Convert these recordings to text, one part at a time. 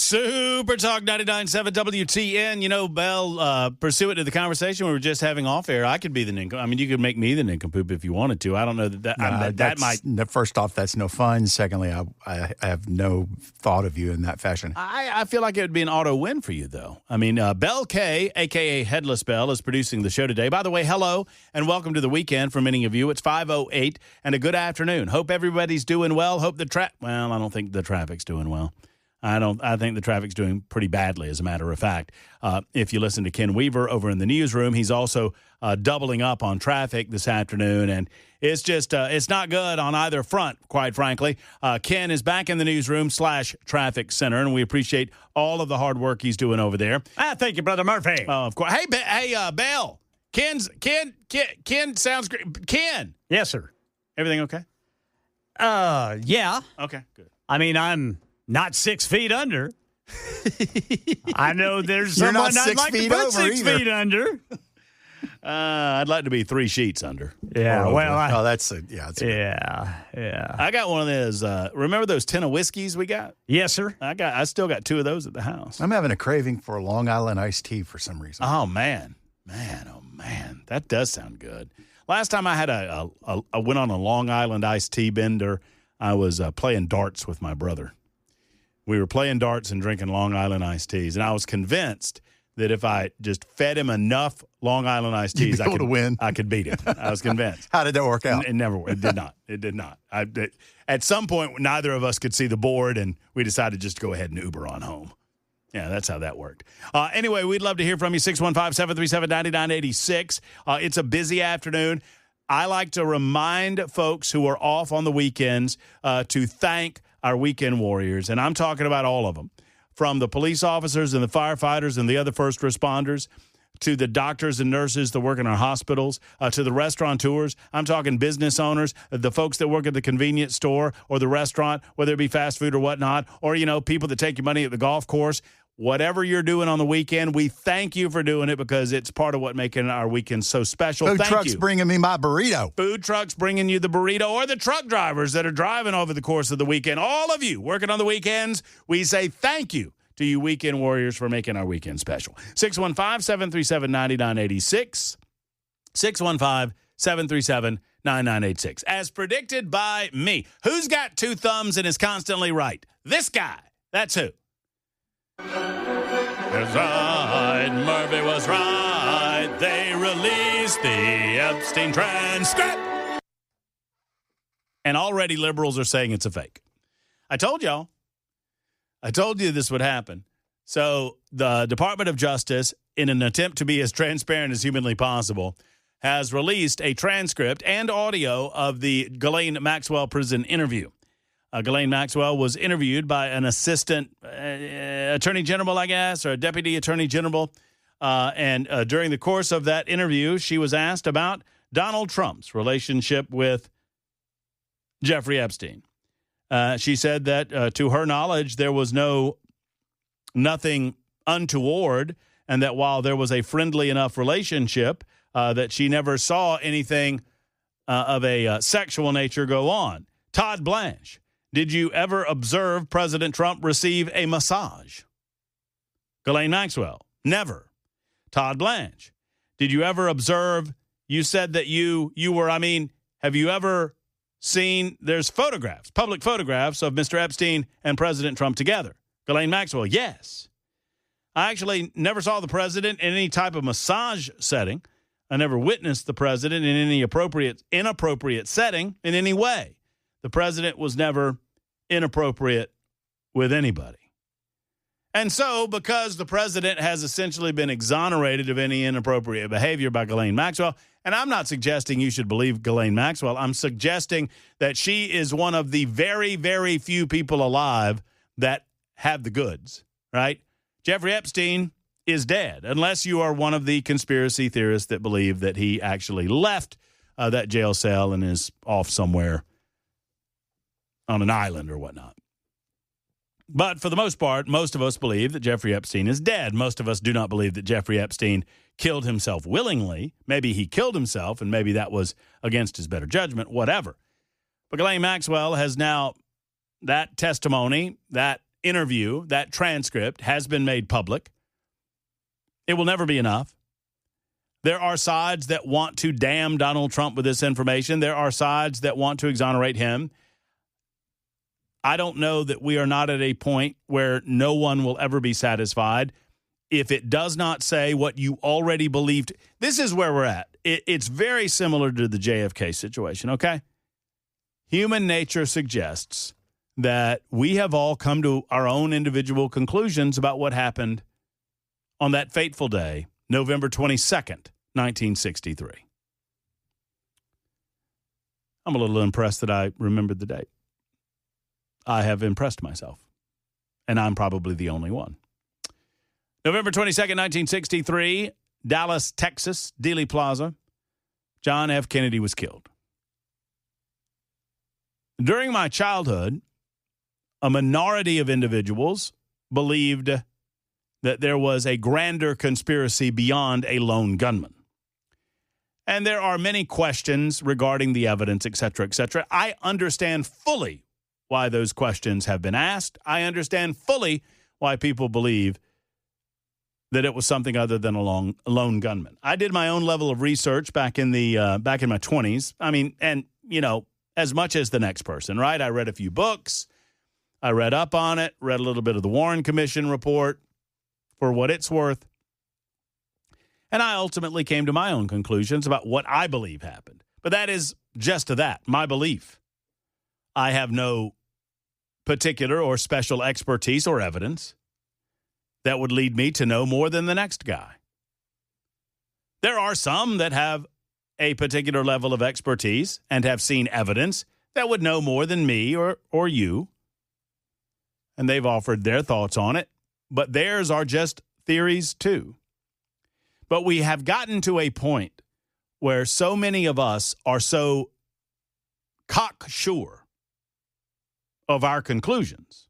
Super Talk 99.7 WTN. You know, Bell, pursuant to the conversation we were just having off air, I could be the nincompoop. I mean, you could make me the nincompoop if you wanted to. I don't know that might. First off, that's no fun. Secondly, I have no thought of you in that fashion. I feel like it would be an auto win for you, though. I mean, Bell K, a.k.a. Headless Bell, is producing the show today. By the way, hello and welcome to the weekend for many of you. It's 5:08 and a good afternoon. Hope everybody's doing well. Hope well, I don't think the traffic's doing well. I think the traffic's doing pretty badly, as a matter of fact. If you listen to Ken Weaver over in the newsroom, he's also doubling up on traffic this afternoon, and it's just it's not good on either front, quite frankly. Ken is back in the newsroom / traffic center, and we appreciate all of the hard work he's doing over there. Thank you, Brother Murphy. Of course. Hey, Bell. Ken sounds great. Ken. Yes, sir. Everything okay? Yeah. Okay, good. I mean, I'm not 6 feet under. I know there's You're someone not I'd like to put 6 feet under. I'd like to be 3 sheets under. Yeah, well, I got one of those. Remember those tin of whiskeys we got? Yes, sir. I still got 2 of those at the house. I'm having a craving for Long Island iced tea for some reason. Oh man, that does sound good. Last time I had I went on a Long Island iced tea bender. I was playing darts with my brother. We were playing darts and drinking Long Island iced teas, and I was convinced that if I just fed him enough Long Island iced teas, I could win. I could beat him. I was convinced. How did that work out? It never. It did not. It did not. At some point, neither of us could see the board, and we decided just to go ahead and Uber on home. Yeah, that's how that worked. Anyway, we'd love to hear from you, 615-737-9986. It's a busy afternoon. I like to remind folks who are off on the weekends to thank our weekend warriors, and I'm talking about all of them, from the police officers and the firefighters and the other first responders to the doctors and nurses that work in our hospitals, to the restaurateurs. I'm talking business owners, the folks that work at the convenience store or the restaurant, whether it be fast food or whatnot, or, people that take your money at the golf course. Whatever you're doing on the weekend, we thank you for doing it because it's part of what making our weekend so special. Food trucks bringing me my burrito. Food trucks bringing you the burrito, or the truck drivers that are driving over the course of the weekend. All of you working on the weekends, we say thank you to you weekend warriors for making our weekend special. 615-737-9986. 615-737-9986. As predicted by me. Who's got 2 thumbs and is constantly right? This guy. That's who. That's right, Murphy was right. They released the Epstein transcript. And already liberals are saying it's a fake. I told y'all. I told you this would happen. So the Department of Justice, in an attempt to be as transparent as humanly possible, has released a transcript and audio of the Ghislaine Maxwell prison interview. Ghislaine Maxwell was interviewed by an assistant attorney general, I guess, or a deputy attorney general. And during the course of that interview, she was asked about Donald Trump's relationship with Jeffrey Epstein. She said that, to her knowledge, there was nothing untoward, and that while there was a friendly enough relationship, that she never saw anything of a sexual nature go on. Todd Blanche. Did you ever observe President Trump receive a massage? Ghislaine Maxwell, never. Todd Blanche, did you ever observe, you said that you were, have you ever seen, there's photographs, public photographs of Mr. Epstein and President Trump together? Ghislaine Maxwell, yes. I actually never saw the president in any type of massage setting. I never witnessed the president in any inappropriate setting in any way. The president was never inappropriate with anybody. And so, because the president has essentially been exonerated of any inappropriate behavior by Ghislaine Maxwell, and I'm not suggesting you should believe Ghislaine Maxwell, I'm suggesting that she is one of the very, very few people alive that have the goods, right? Jeffrey Epstein is dead, unless you are one of the conspiracy theorists that believe that he actually left that jail cell and is off somewhere on an island or whatnot. But for the most part, most of us believe that Jeffrey Epstein is dead. Most of us do not believe that Jeffrey Epstein killed himself willingly. Maybe he killed himself, and maybe that was against his better judgment, whatever. But Ghislaine Maxwell has now, that testimony, that interview, that transcript, has been made public. It will never be enough. There are sides that want to damn Donald Trump with this information. There are sides that want to exonerate him. I don't know that we are not at a point where no one will ever be satisfied if it does not say what you already believed. This is where we're at. It's very similar to the JFK situation, okay? Human nature suggests that we have all come to our own individual conclusions about what happened on that fateful day, November 22nd, 1963. I'm a little impressed that I remembered the date. I have impressed myself, and I'm probably the only one. November 22nd, 1963, Dallas, Texas, Dealey Plaza. John F. Kennedy was killed. During my childhood, a minority of individuals believed that there was a grander conspiracy beyond a lone gunman. And there are many questions regarding the evidence, et cetera, et cetera. I understand fully why those questions have been asked. I understand fully why people believe that it was something other than a lone gunman. I did my own level of research back in my 20s. I mean, and, you know, as much as the next person, right? I read a few books. I read up on it, read a little bit of the Warren Commission report for what it's worth. And I ultimately came to my own conclusions about what I believe happened. But that is just that, my belief. I have no particular or special expertise or evidence that would lead me to know more than the next guy. There are some that have a particular level of expertise and have seen evidence that would know more than me or you. And they've offered their thoughts on it. But theirs are just theories too. But we have gotten to a point where so many of us are so cocksure of our conclusions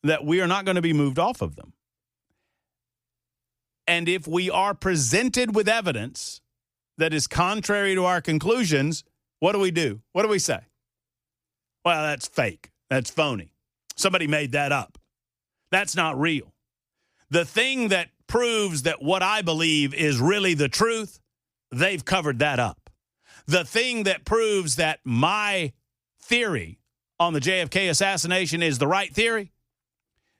that we are not going to be moved off of them. And if we are presented with evidence that is contrary to our conclusions, what do? What do we say? Well, that's fake. That's phony. Somebody made that up. That's not real. The thing that proves that what I believe is really the truth, they've covered that up. The thing that proves that my theory on the JFK assassination is the right theory,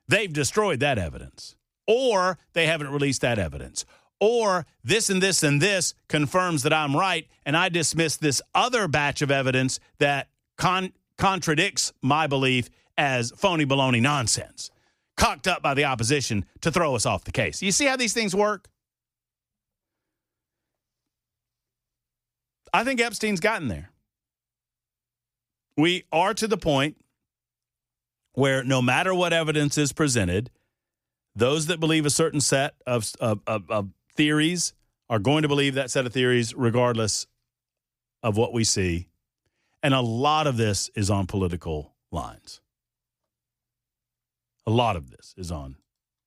they've destroyed that evidence. Or they haven't released that evidence. Or this and this and this confirms that I'm right, and I dismiss this other batch of evidence that contradicts my belief as phony baloney nonsense, cocked up by the opposition to throw us off the case. You see how these things work? I think Epstein's gotten there. We are to the point where no matter what evidence is presented, those that believe a certain set of theories are going to believe that set of theories regardless of what we see. And a lot of this is on political lines. A lot of this is on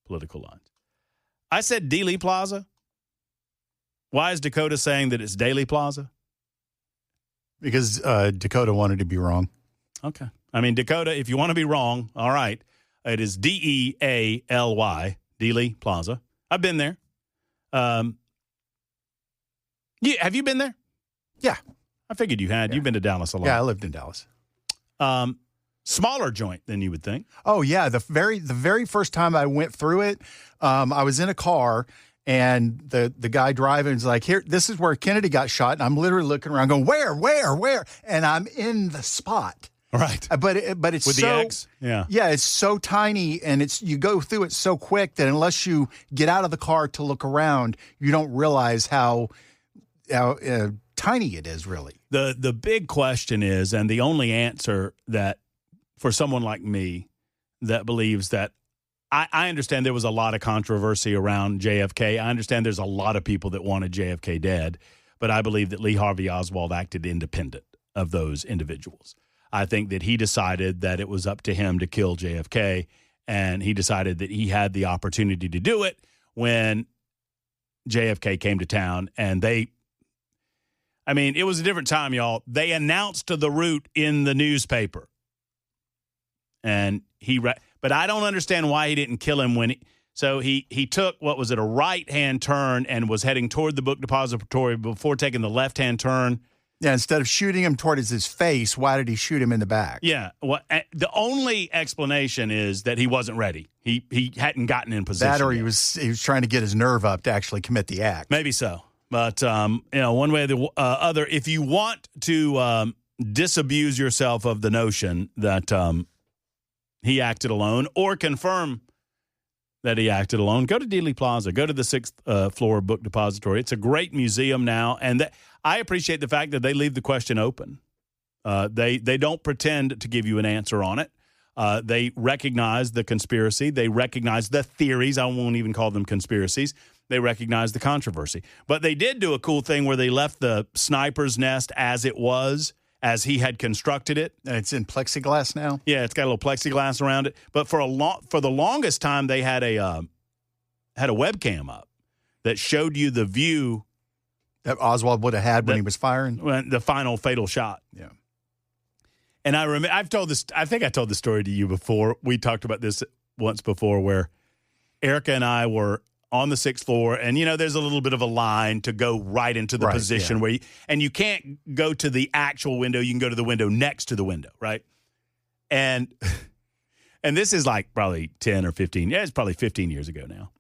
political lines. I said Dealey Plaza. Why is Dakota saying that it's Daley Plaza? Because Dakota wanted to be wrong. Okay. I mean, Dakota, if you want to be wrong, all right. It is Dealy, Dealey Plaza. I've been there. Have you been there? Yeah. I figured you had. Yeah. You've been to Dallas a lot. Yeah, I lived in Dallas. Smaller joint than you would think. Oh, yeah. The very first time I went through it, I was in a car, and the guy driving is like, "Here, this is where Kennedy got shot." And I'm literally looking around going, where? And I'm in the spot. Right. But it's with so, the X? Yeah. Yeah, it's so tiny, and you go through it so quick that unless you get out of the car to look around, you don't realize how tiny it is, really. The big question is, and the only answer that for someone like me that believes that, I understand there was a lot of controversy around JFK. I understand there's a lot of people that wanted JFK dead, but I believe that Lee Harvey Oswald acted independent of those individuals. I think that he decided that it was up to him to kill JFK, and he decided that he had the opportunity to do it when JFK came to town, and it was a different time, y'all. They announced the route in the newspaper. and but I don't understand why he didn't kill him when he took, what was it, a right-hand turn and was heading toward the book depository before taking the left-hand turn. Yeah, instead of shooting him towards his face, why did he shoot him in the back? Yeah, the only explanation is that he wasn't ready. He hadn't gotten in position. That, or yet. he was trying to get his nerve up to actually commit the act. Maybe so. But, one way or the other, if you want to disabuse yourself of the notion that he acted alone or confirm that he acted alone, go to Dealey Plaza. Go to the 6th floor book depository. It's a great museum now, and I appreciate the fact that they leave the question open. They don't pretend to give you an answer on it. They recognize the conspiracy. They recognize the theories. I won't even call them conspiracies. They recognize the controversy. But they did do a cool thing where they left the sniper's nest as it was, as he had constructed it. And it's in plexiglass now? Yeah, it's got a little plexiglass around it. But for the longest time, they had a webcam up that showed you the view that Oswald would have had when he was firing? The final fatal shot. Yeah. And I remember, I think I told the story to you before. We talked about this once before where Erica and I were on the 6th floor, and, there's a little bit of a line to go right into the position where you can't go to the actual window. You can go to the window next to the window, right? And this is like probably 10 or 15. Yeah, it's probably 15 years ago now.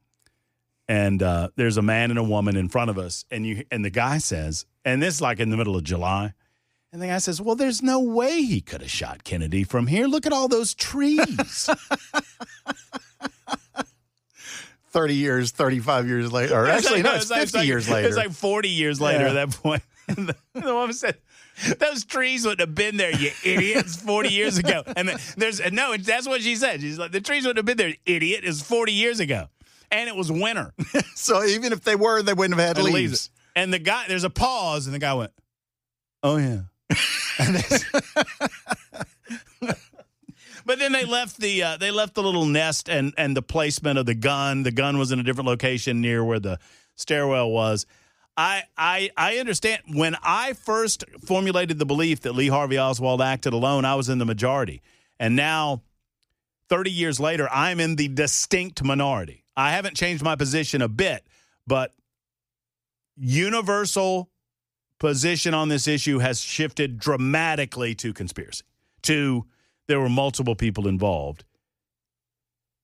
And there's a man and a woman in front of us, and the guy says, and this is like in the middle of July, and the guy says, well, there's no way he could have shot Kennedy from here. Look at all those trees. 30 years, 35 years later. Or actually, no, it's 50 years later. It's like 40 years later at that point. And the woman said, those trees wouldn't have been there, you idiots, 40 years ago. And that's what she said. She's like, the trees wouldn't have been there, idiot. It was 40 years ago. And it was winter. So even if they were, they wouldn't have had leaves. And the guy, there's a pause, and the guy went, oh, yeah. But then they left the little nest and the placement of the gun. The gun was in a different location near where the stairwell was. I understand. When I first formulated the belief that Lee Harvey Oswald acted alone, I was in the majority. And now, 30 years later, I'm in the distinct minority. I haven't changed my position a bit, but universal position on this issue has shifted dramatically to conspiracy. There were multiple people involved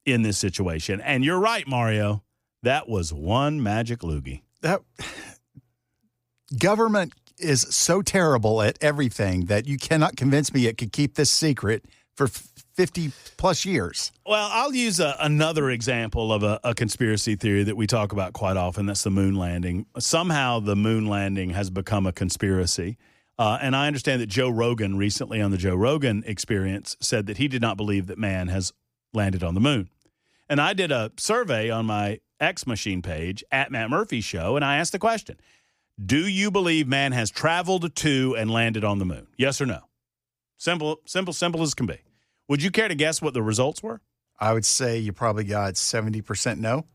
in this situation. And you're right, Mario. That was one magic loogie. That government is so terrible at everything that you cannot convince me it could keep this secret for 50 plus years. Well, I'll use another example of a conspiracy theory that we talk about quite often. That's the moon landing. Somehow the moon landing has become a conspiracy. And I understand that Joe Rogan recently on the Joe Rogan Experience said that he did not believe that man has landed on the moon. And I did a survey on my X Machine page at Matt Murphy's show, and I asked the question, do you believe man has traveled to and landed on the moon? Yes or no? Simple as can be. Would you care to guess what the results were? I would say you probably got 70% no.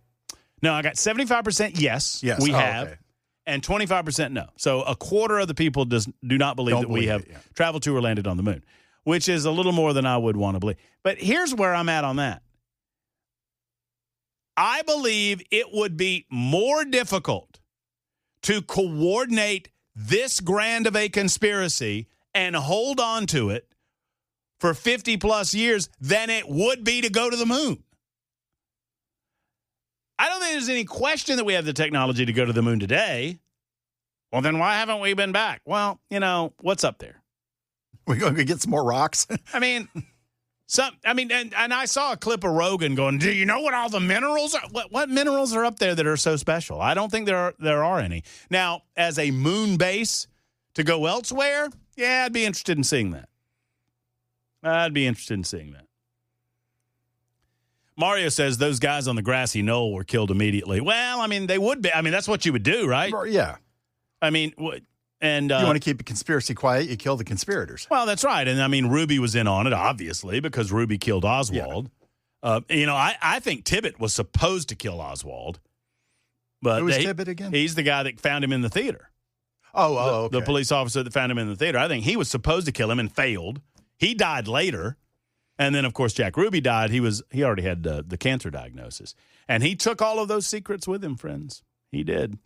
No, I got 75% yes. Yes, we have. Okay. And 25% no. So a quarter of the people do not believe that we have traveled to or landed on the moon, which is a little more than I would want to believe. But here's where I'm at on that. I believe it would be more difficult to coordinate this grand of a conspiracy and hold on to it for 50 plus years than it would be to go to the moon. I don't think there's any question that we have the technology to go to the moon today. Well, then why haven't we been back? Well, what's up there? We're going to get some more rocks. I mean, and I saw a clip of Rogan going, do you know what all the minerals are? What minerals are up there that are so special? I don't think there are any. Now, as a moon base to go elsewhere, yeah, I'd be interested in seeing that. Mario says those guys on the grassy knoll were killed immediately. Well, I mean, they would be. I mean, that's what you would do, right? Yeah. I mean, and you want to keep a conspiracy quiet, you kill the conspirators. Well, that's right. And I mean, Ruby was in on it, obviously, because Ruby killed Oswald. Yeah. I think Tibbet was supposed to kill Oswald. But who was Tibbet again? He's the guy that found him in the theater. Okay. The police officer that found him in the theater. I think he was supposed to kill him and failed. He died later. And then, of course, Jack Ruby died. He already had the cancer diagnosis. And he took all of those secrets with him, friends. He did.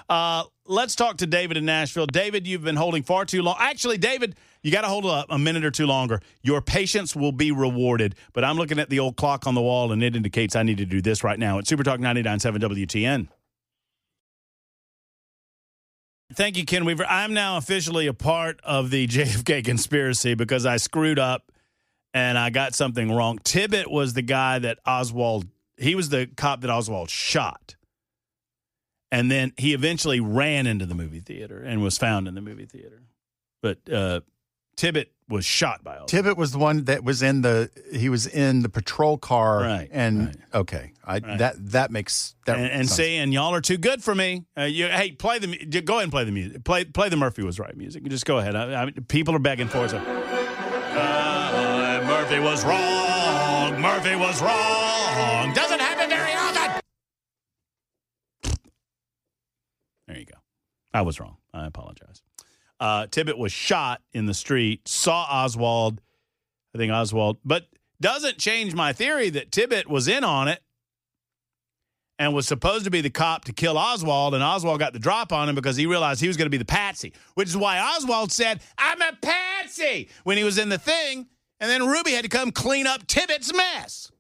Let's talk to David in Nashville. David, you've been holding far too long. Actually, David, you got to hold up a minute or two longer. Your patience will be rewarded. But I'm looking at the old clock on the wall, and it indicates I need to do this right now. It's Super Talk 99.7 WTN. Thank you, Ken Weaver. I'm now officially a part of the JFK conspiracy because I screwed up and I got something wrong. Tibbet was the guy that he was the cop that Oswald shot. And then he eventually ran into the movie theater and was found in the movie theater. But Tibbet was shot by Oswald. Tibbet was the one that was in the patrol car. Right. And right. Okay. Right. That makes that and saying y'all are too good for me. Hey, go ahead and play the music. Play the Murphy Was Right music. Just go ahead. I mean, people are begging for it. So. Murphy was wrong. Murphy was wrong. Doesn't happen very often. There you go. I was wrong. I apologize. Tibbet was shot in the street, saw Oswald. I think Oswald, but doesn't change my theory that Tibbet was in on it and was supposed to be the cop to kill Oswald, and Oswald got the drop on him because he realized he was going to be the patsy, which is why Oswald said, "I'm a patsy," when he was in the thing, and then Ruby had to come clean up Tibbet's mess.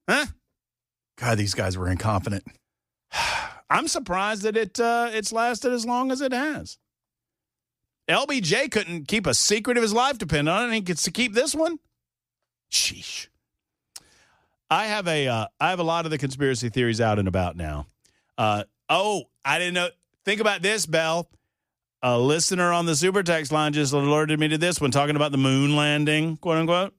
Huh? God, these guys were incompetent. I'm surprised that it's lasted as long as it has. LBJ couldn't keep a secret of his life depend on it, and he gets to keep this one? Sheesh. I have a lot of the conspiracy theories out and about now. I didn't know. Think about this, Bell. A listener on the Super Text line just alerted me to this one, talking about the moon landing, quote unquote.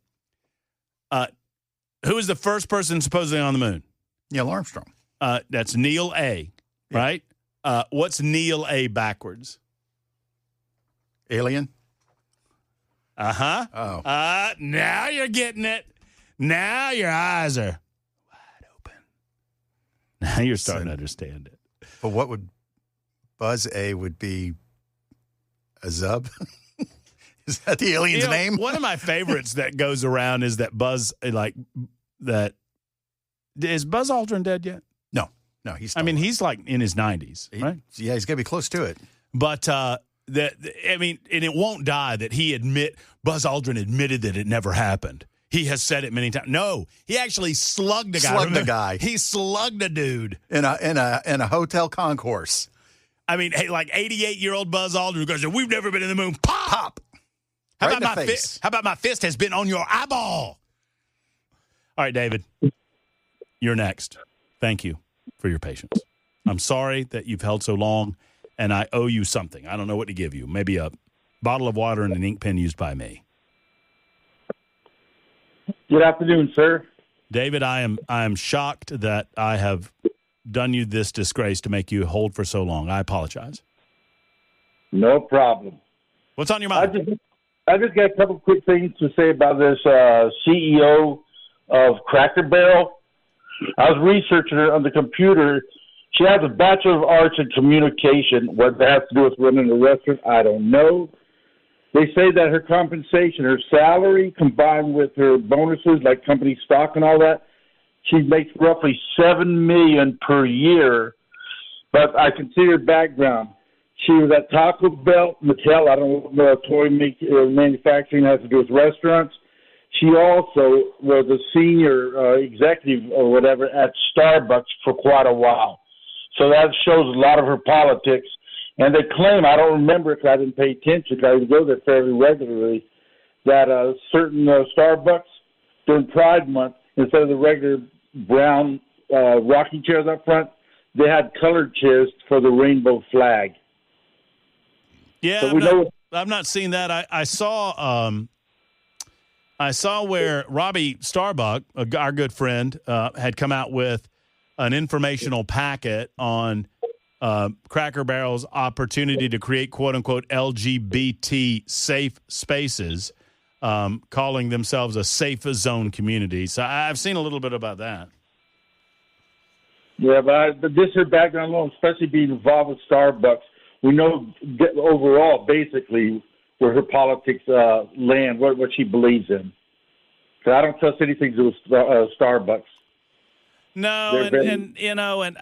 Who was the first person supposedly on the moon? Neil Armstrong. That's Neil A., right? What's Neil A. backwards? Alien? Uh-huh. Oh. Now you're getting it. Now your eyes are wide open. Now you're starting to understand it. But what would Buzz A would be a Zub? Is that the alien's name? One of my favorites that goes around is that Buzz, like, that. Is Buzz Aldrin dead yet? No, he's he's like in his 90s, right? Yeah, he's going to be close to it. But, and it won't die that Buzz Aldrin admitted that it never happened. He has said it many times. No, he actually slugged a guy. He slugged a dude. In a hotel concourse. I mean, hey, like 88-year-old Buzz Aldrin goes, "We've never been in the moon." Pop! How right about my fist? How about my fist has been on your eyeball? All right, David. You're next. Thank you for your patience. I'm sorry that you've held so long, and I owe you something. I don't know what to give you. Maybe a bottle of water and an ink pen used by me. Good afternoon, sir. David, I am shocked that I have done you this disgrace to make you hold for so long. I apologize. No problem. What's on your mind? I just got a couple quick things to say about this CEO of Cracker Barrel. I was researching her on the computer. She has a Bachelor of Arts in Communication. What that has to do with running a restaurant, I don't know. They say that her compensation, her salary, combined with her bonuses, like company stock and all that, she makes roughly $7 million per year. But I can see her background. She was at Taco Bell, Mattel. I don't know if toy manufacturing has to do with restaurants. She also was a senior executive or whatever at Starbucks for quite a while. So that shows a lot of her politics. And they claim, I don't remember because I didn't pay attention because I would go there fairly regularly, that certain Starbucks during Pride Month, instead of the regular brown rocking chairs up front, they had colored chairs for the rainbow flag. Yeah, so I've not seen that. I saw where Robbie Starbuck, our good friend, had come out with an informational packet on Cracker Barrel's opportunity to create quote-unquote LGBT safe spaces, calling themselves a safe zone community. So I've seen a little bit about that. Yeah, but this is her background alone, especially being involved with Starbucks. We know overall, basically, where her politics land, what she believes in. So I don't trust anything to do with Starbucks. No, They're and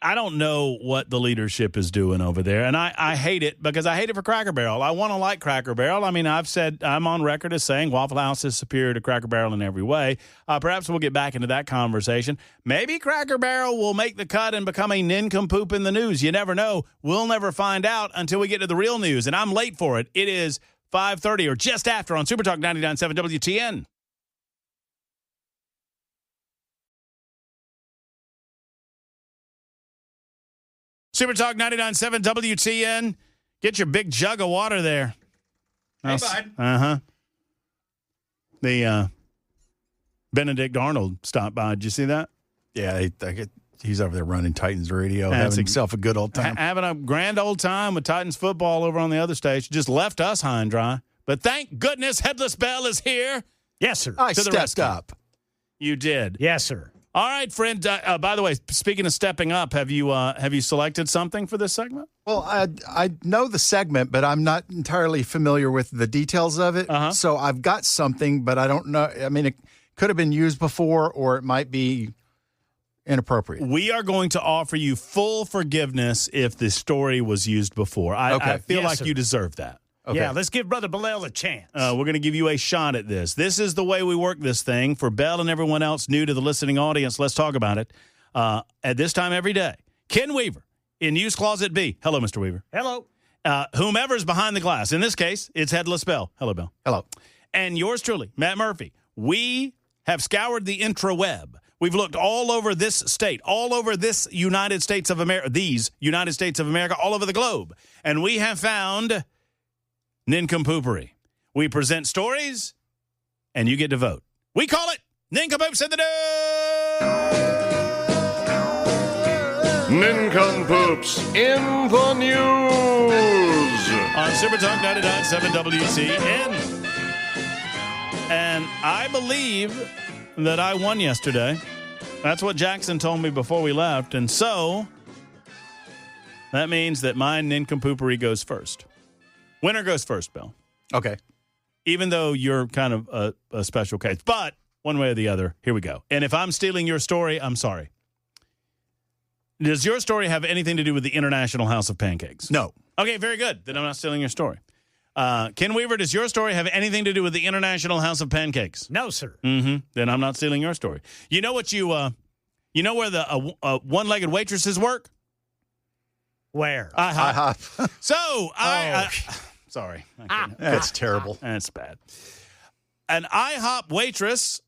I don't know what the leadership is doing over there, and I hate it because I hate it for Cracker Barrel. I want to like Cracker Barrel. I mean, I've said I'm on record as saying Waffle House is superior to Cracker Barrel in every way. Perhaps we'll get back into that conversation. Maybe Cracker Barrel will make the cut and become a nincompoop in the news. You never know. We'll never find out until we get to the real news, and I'm late for it. It is 5:30 or just after on Super Talk 99.7 WTN. Super Talk 99.7 WTN. Get your big jug of water there. Hey, bud. Uh-huh. The Benedict Arnold stopped by. Did you see that? Yeah, he's over there running Titans radio, That's having himself a good old time. Having a grand old time with Titans football over on the other station. Just left us high and dry. But thank goodness Headless Bell is here. Yes, sir. I to the stepped rescue. up. You did. Yes, sir. All right, friend. By the way, speaking of stepping up, have you selected something for this segment? Well, I know the segment, but I'm not entirely familiar with the details of it. Uh-huh. So I've got something, but I don't know. I mean, it could have been used before, or it might be inappropriate. We are going to offer you full forgiveness if the story was used before. I feel Yes, like sir. you deserve that. Okay. Yeah, let's give Brother Bellel a chance. We're going to give you a shot at this. This is the way we work this thing. For Bell and everyone else new to the listening audience, let's talk about it. At this time every day, Ken Weaver in News Closet B. Hello, Mr. Weaver. Hello. Whomever's behind the glass. In this case, it's Headless Bell. Hello, Bell. Hello. And yours truly, Matt Murphy. We have scoured the intraweb. We've looked all over this state, all over this United States of America, these United States of America, all over the globe. And we have found nincompoopery. We present stories, and you get to vote. We call it Nincompoops in the News! Nincompoops in the news. On Super Talk 99.7 WTN. And I believe that I won yesterday. That's what Jackson told me before we left. And so that means that my nincompoopery goes first. Winner goes first, Bill. Okay. Even though you're kind of a special case. But one way or the other, here we go. And if I'm stealing your story, I'm sorry. Does your story have anything to do with the International House of Pancakes? No. Okay, very good. Then I'm not stealing your story. Ken Weaver, does your story have anything to do with the International House of Pancakes? No, sir. Mm-hmm. Then I'm not stealing your story. You know what you know where the one-legged waitresses work? Where? IHOP. So sorry. That's terrible. That's bad. An IHOP waitress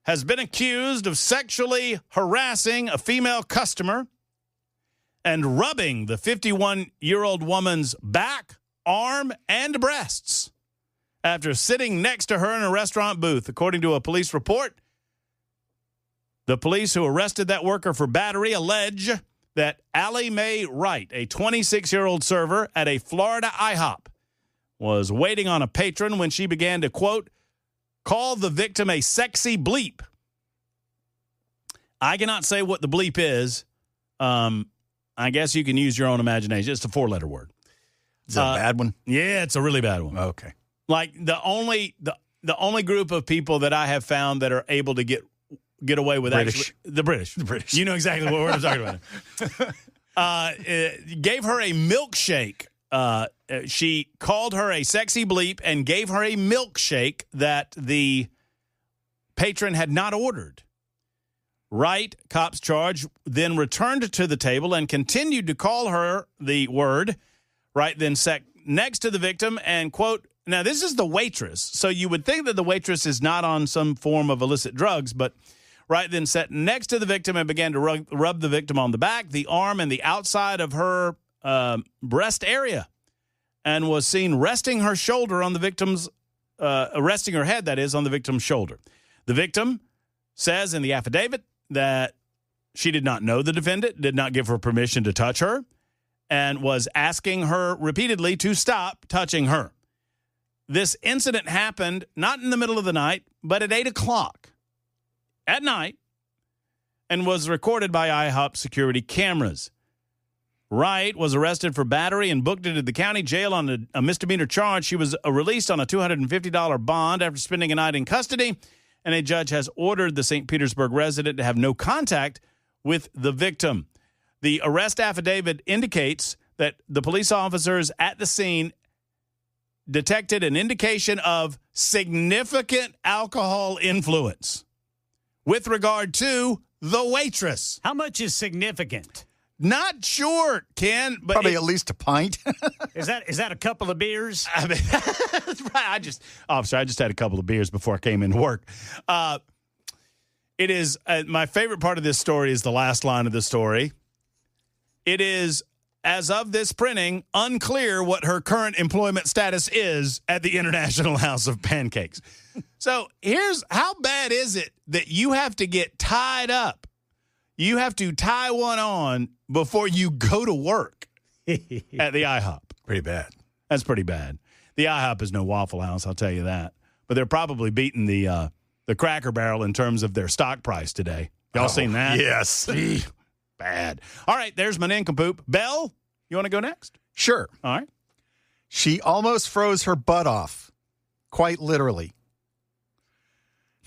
has been accused of sexually harassing a female customer and rubbing the 51-year-old woman's back, arm, and breasts after sitting next to her in a restaurant booth, according to a police report. The police who arrested that worker for battery allege that Allie Mae Wright, a 26-year-old server at a Florida IHOP, was waiting on a patron when she began to, quote, call the victim a sexy bleep. I cannot say what the bleep is. I guess you can use your own imagination. It's a 4-letter word. Is that a bad one? Yeah, it's a really bad one. Okay. Like the only group of people that I have found that are able to get away with British. The British. The British. You know exactly what we're talking about. Gave her a milkshake. She called her a sexy bleep and gave her a milkshake that the patron had not ordered. Wright, cops charge, then returned to the table and continued to call her the word. Wright then sat next to the victim and, quote, now this is the waitress, so you would think that the waitress is not on some form of illicit drugs, but Wright then sat next to the victim and began to rub the victim on the back, the arm, and the outside of her breast area, and was seen resting her shoulder on the victim's, resting her head, that is, on the victim's shoulder. The victim says in the affidavit that she did not know the defendant, did not give her permission to touch her, and was asking her repeatedly to stop touching her. This incident happened not in the middle of the night, but at 8 o'clock at night, and was recorded by IHOP security cameras. Wright was arrested for battery and booked into the county jail on a misdemeanor charge. She was released on a $250 bond after spending a night in custody, and a judge has ordered the St. Petersburg resident to have no contact with the victim. The arrest affidavit indicates that the police officers at the scene detected an indication of significant alcohol influence with regard to the waitress. How much is significant? Not sure, Ken, but Probably at least a pint. Is that a couple of beers? I mean, that's right. Officer, I just had a couple of beers before I came into work. It is my favorite part of this story is the last line of the story. It is, as of this printing, unclear what her current employment status is at the International House of Pancakes. So here's how bad is it that you have to get tied up? You have to tie one on before you go to work at the IHOP. Pretty bad. That's pretty bad. The IHOP is no Waffle House, I'll tell you that. But they're probably beating the Cracker Barrel in terms of their stock price today. Y'all seen that? Yes. Bad. All right, there's my nincompoop. Belle, you want to go next? Sure. All right. She almost froze her butt off, quite literally.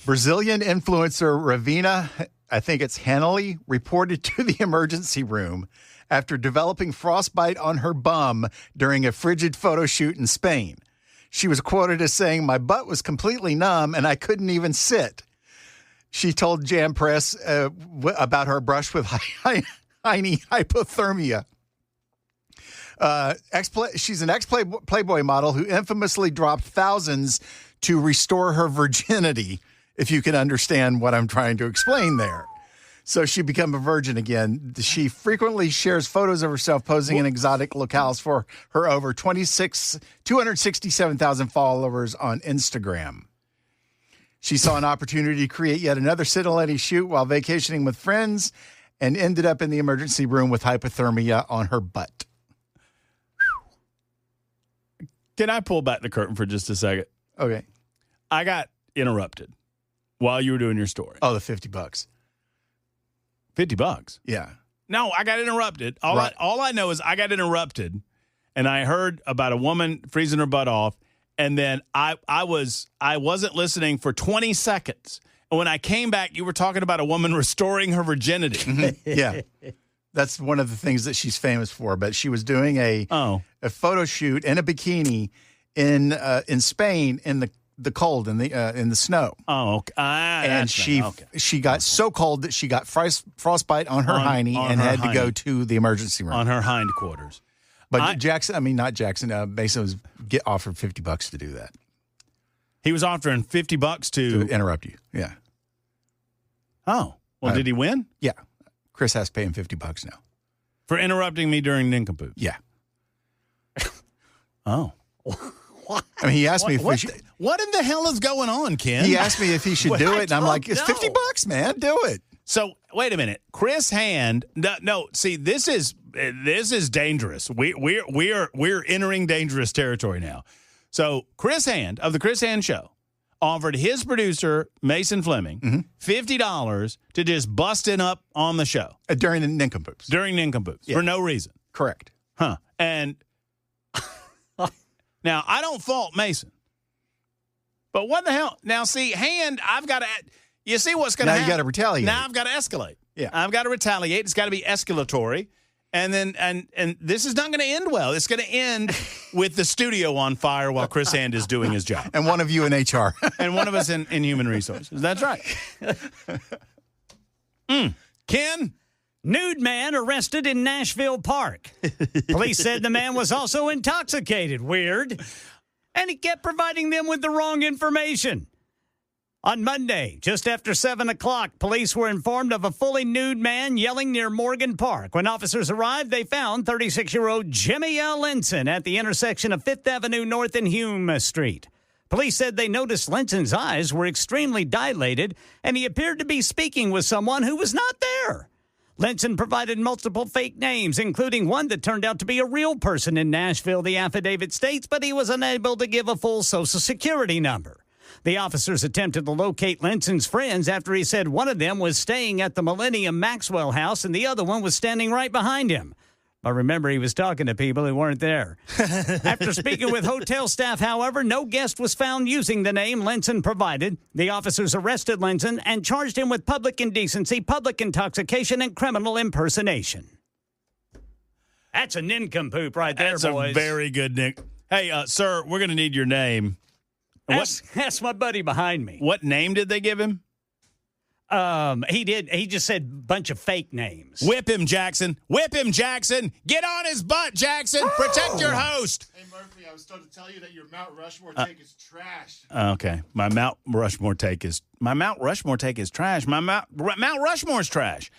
Brazilian influencer Ravina, I think it's Hanley, reported to the emergency room after developing frostbite on her bum during a frigid photo shoot in Spain. She was quoted as saying, "My butt was completely numb and I couldn't even sit." She told Jam Press about her brush with hypothermia. She's an ex-Playboy model who infamously dropped thousands to restore her virginity, if you can understand what I'm trying to explain there. So she became a virgin again. She frequently shares photos of herself posing in exotic locales for her over 267,000 followers on Instagram. She saw an opportunity to create yet another scintillating shoot while vacationing with friends and ended up in the emergency room with hypothermia on her butt. Can I pull back the curtain for just a second? Okay. I got interrupted while you were doing your story. Oh, the $50. $50? Yeah. No, I got interrupted. All I know is I got interrupted, and I heard about a woman freezing her butt off, and then I wasn't listening for 20 seconds. And when I came back, you were talking about a woman restoring her virginity. Yeah. That's one of the things that she's famous for. But she was doing a photo shoot in a bikini in Spain in the cold, in the snow. Oh, okay. And she got so cold that she got frostbite on her hiney and had to go to the emergency room. On her hindquarters. But Mason was offered $50 to do that. He was offering $50 To interrupt you. Yeah. Oh. Well, did he win? Yeah. Chris has to pay him $50 now. For interrupting me during nincompoop? Yeah. Oh. I mean, he asked me if we should. What in the hell is going on, Ken? He asked me if he should do it, and I'm like, it's $50, man. Do it. So wait a minute, Chris Hand. No. See, this is dangerous. We're entering dangerous territory now. So Chris Hand of the Chris Hand Show offered his producer Mason Fleming $50 to just bust it up on the show During the nincompoops. For no reason. Correct. Huh? And now I don't fault Mason, but what the hell? Now see, Hand, I've got to. You see what's going to happen? Now you got to retaliate. Now I've got to escalate. Yeah. I've got to retaliate. It's got to be escalatory. And then and this is not going to end well. It's going to end with the studio on fire while Chris Hand is doing his job. And one of you in HR. And one of us in human resources. That's right. Ken? Nude man arrested in Nashville Park. Police said the man was also intoxicated. Weird. And he kept providing them with the wrong information. On Monday, just after 7 o'clock, police were informed of a fully nude man yelling near Morgan Park. When officers arrived, they found 36-year-old Jimmy L. Linson at the intersection of 5th Avenue North and Hume Street. Police said they noticed Linson's eyes were extremely dilated, and he appeared to be speaking with someone who was not there. Linson provided multiple fake names, including one that turned out to be a real person in Nashville, the affidavit states, but he was unable to give a full Social Security number. The officers attempted to locate Linson's friends after he said one of them was staying at the Millennium Maxwell House and the other one was standing right behind him. But remember, he was talking to people who weren't there. After speaking with hotel staff, however, no guest was found using the name Lenson provided. The officers arrested Lenson and charged him with public indecency, public intoxication, and criminal impersonation. That's a nincompoop right there, That's boys. a very good nick. Hey, sir, we're going to need your name. That's my buddy behind me. What name did they give him? He did. He just said bunch of fake names. Whip him, Jackson. Whip him, Jackson. Get on his butt, Jackson. Protect your host. Hey, Murphy, I was told to tell you that your Mount Rushmore take is trash. Okay, my Mount Rushmore take is trash. My Mount Rushmore's trash.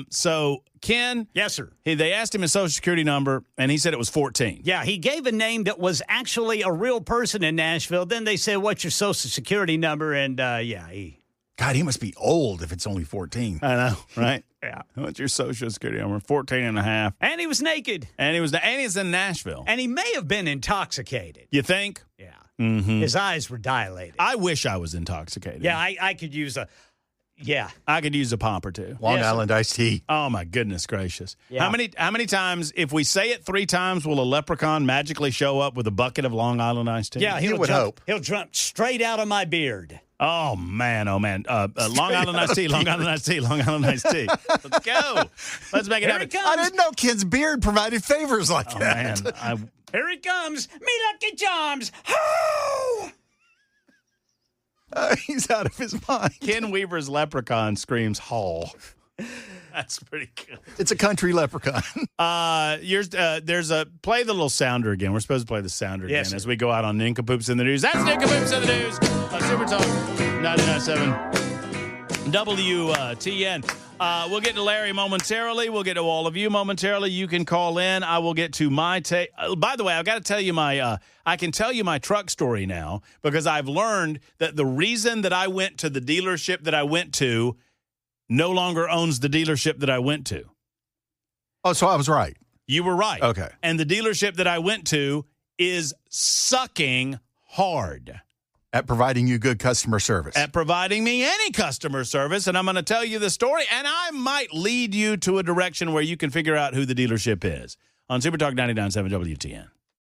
So Ken, Yes, sir. they asked him his social security number, and he said it was 14. Yeah, he gave a name that was actually a real person in Nashville. Then they said, "What's your social security number?" And God, he must be old if it's only 14. I know, right? yeah. What's your social security number? 14 and a half. And he was naked, And he's in Nashville. and he may have been intoxicated. You think? Yeah, Mm-hmm. his eyes were dilated. I wish I was intoxicated. Yeah, I could use a. Yeah, I could use a pop or two. Long Yes, sir. Island iced tea. Oh my goodness gracious! Yeah. How many times? If we say it 3 times, will a leprechaun magically show up with a bucket of Long Island iced tea? yeah. You He'll would jump. hope. He'll jump straight out of my beard. Oh man! Long Island iced tea. Long Island iced tea. Long Island iced tea. Let's go. Let's make it Here happen. he I comes. didn't know Ken's beard provided favors like Oh that. man! Here he comes. Me lucky charms. Ho! He's out of his mind. Ken Weaver's leprechaun screams "Hall." That's pretty good. It's a country leprechaun. There's a play the little sounder again. We're supposed to play the sounder again Yes, sir. as we go out on Nincompoops in the News. That's Nincompoops in the News. Super Talk 99.7 WTN. We'll get to Larry momentarily. We'll get to all of you momentarily. You can call in. I will get to my take. By the way, I've got to tell you I can tell you my truck story now because I've learned that the reason that I went to the dealership that I went to no longer owns the dealership that I went to. Oh, so I was right. You were right. Okay. And the dealership that I went to is sucking hard At providing you good customer service. at providing me any customer service. And I'm going to tell you the story, and I might lead you to a direction where you can figure out who the dealership is on Super Talk 99.7 WTN.